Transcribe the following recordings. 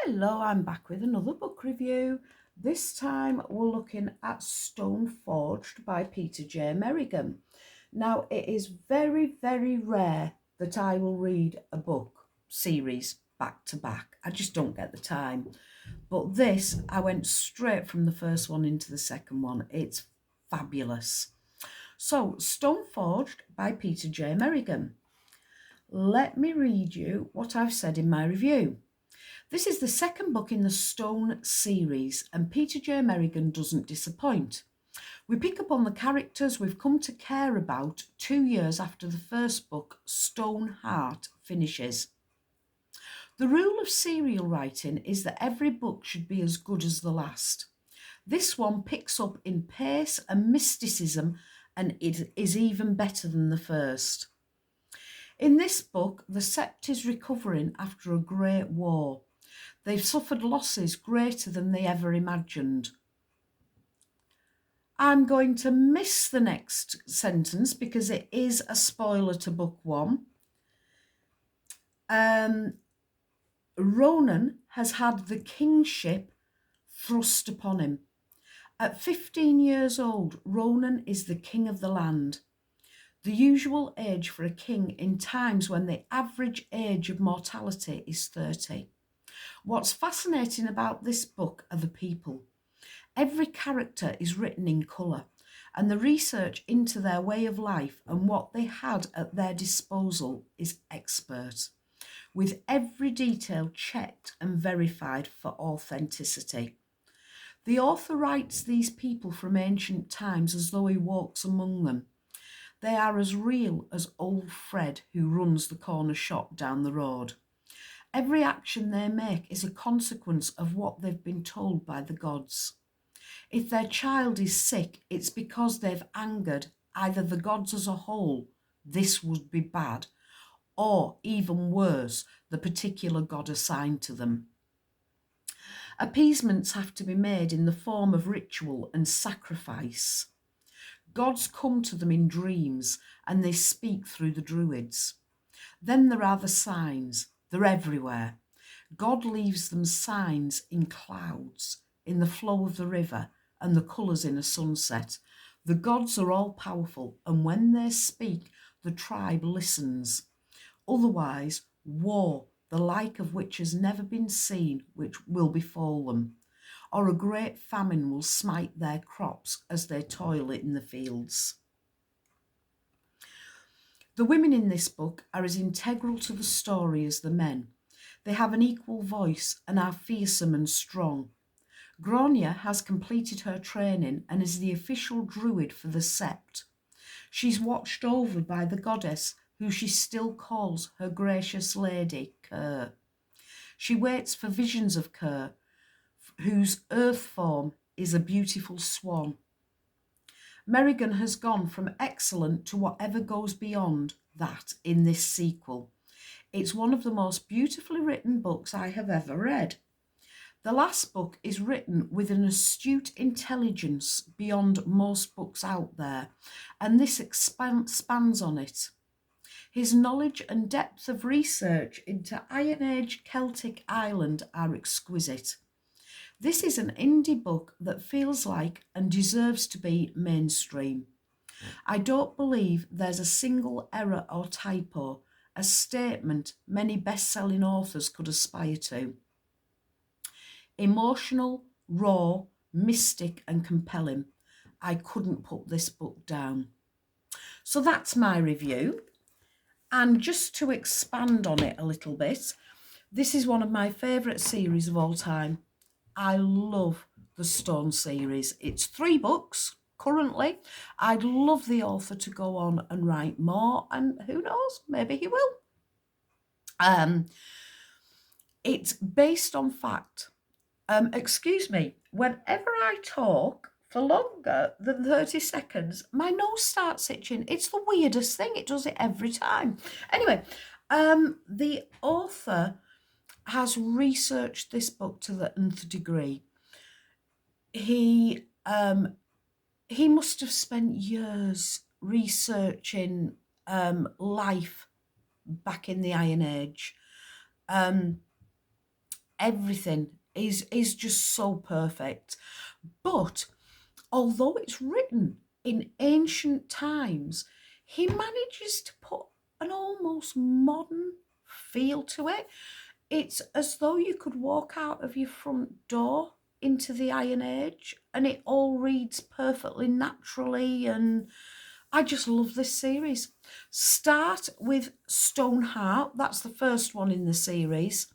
Hello, I'm back with another book review. This time we're looking at Stone Forged by Peter J. Merrigan. Now, it is very, very rare that I will read a book series back to back. I just don't get the time. But this, I went straight from the first one into the second one. It's fabulous. So, Stone Forged by Peter J. Merrigan. Let me read you what I've said in my review. This is the second book in the Stone series, and Peter J. Merrigan doesn't disappoint. We pick up on the characters we've come to care about 2 years after the first book, Stone Heart, finishes. The rule of serial writing is that every book should be as good as the last. This one picks up in pace and mysticism, and it is even better than the first. In this book, the Sept is recovering after a great war. They've suffered losses greater than they ever imagined. I'm going to miss the next sentence because it is a spoiler to book one. Ronan has had the kingship thrust upon him. At 15 years old, Ronan is the king of the land, the usual age for a king in times when the average age of mortality is 30. What's fascinating about this book are the people. Every character is written in colour, and the research into their way of life and what they had at their disposal is expert, with every detail checked and verified for authenticity. The author writes these people from ancient times as though he walks among them. They are as real as old Fred who runs the corner shop down the road. Every action they make is a consequence of what they've been told by the gods. If their child is sick, it's because they've angered either the gods as a whole, this would be bad, or even worse, the particular god assigned to them. Appeasements have to be made in the form of ritual and sacrifice. Gods come to them in dreams and they speak through the druids. Then there are the signs. They're everywhere. God leaves them signs in clouds, in the flow of the river, and the colours in a sunset. The gods are all powerful, and when they speak, the tribe listens. Otherwise, war, the like of which has never been seen, which will befall them, or a great famine will smite their crops as they toil in the fields. The women in this book are as integral to the story as the men. They have an equal voice and are fearsome and strong. Grania has completed her training and is the official druid for the Sept. She's watched over by the goddess, who she still calls her gracious lady, Ker. She waits for visions of Ker, whose earth form is a beautiful swan. Merrigan has gone from excellent to whatever goes beyond that in this sequel. It's one of the most beautifully written books I have ever read. The last book is written with an astute intelligence beyond most books out there, and this expands on it. His knowledge and depth of research into Iron Age Celtic Ireland are exquisite. This is an indie book that feels like and deserves to be mainstream. I don't believe there's a single error or typo, a statement many best-selling authors could aspire to. Emotional, raw, mystic and compelling. I couldn't put this book down. So that's my review. And just to expand on it a little bit, this is one of my favourite series of all time. I love the Stone series. It's 3 books currently. I'd love the author to go on and write more, and who knows, maybe he will. It's based on fact. Excuse me, whenever I talk for longer than 30 seconds, my nose starts itching. It's the weirdest thing. It does it every time. Anyway, the author has researched this book to the nth degree. He must have spent years researching life back in the Iron Age. everything is just so perfect. But although it's written in ancient times, he manages to put an almost modern feel to it. It's as though you could walk out of your front door into the Iron Age and it all reads perfectly naturally, and I just love this series. Start with Stoneheart, that's the first one in the series,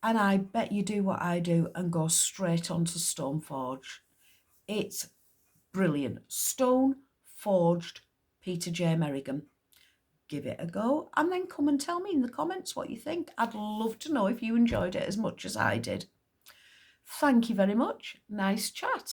and I bet you do what I do and go straight on to Stoneforge. It's brilliant. Stone Forged, Peter J. Merrigan. Give it a go and then come and tell me in the comments what you think. I'd love to know if you enjoyed it as much as I did. Thank you very much. Nice chat.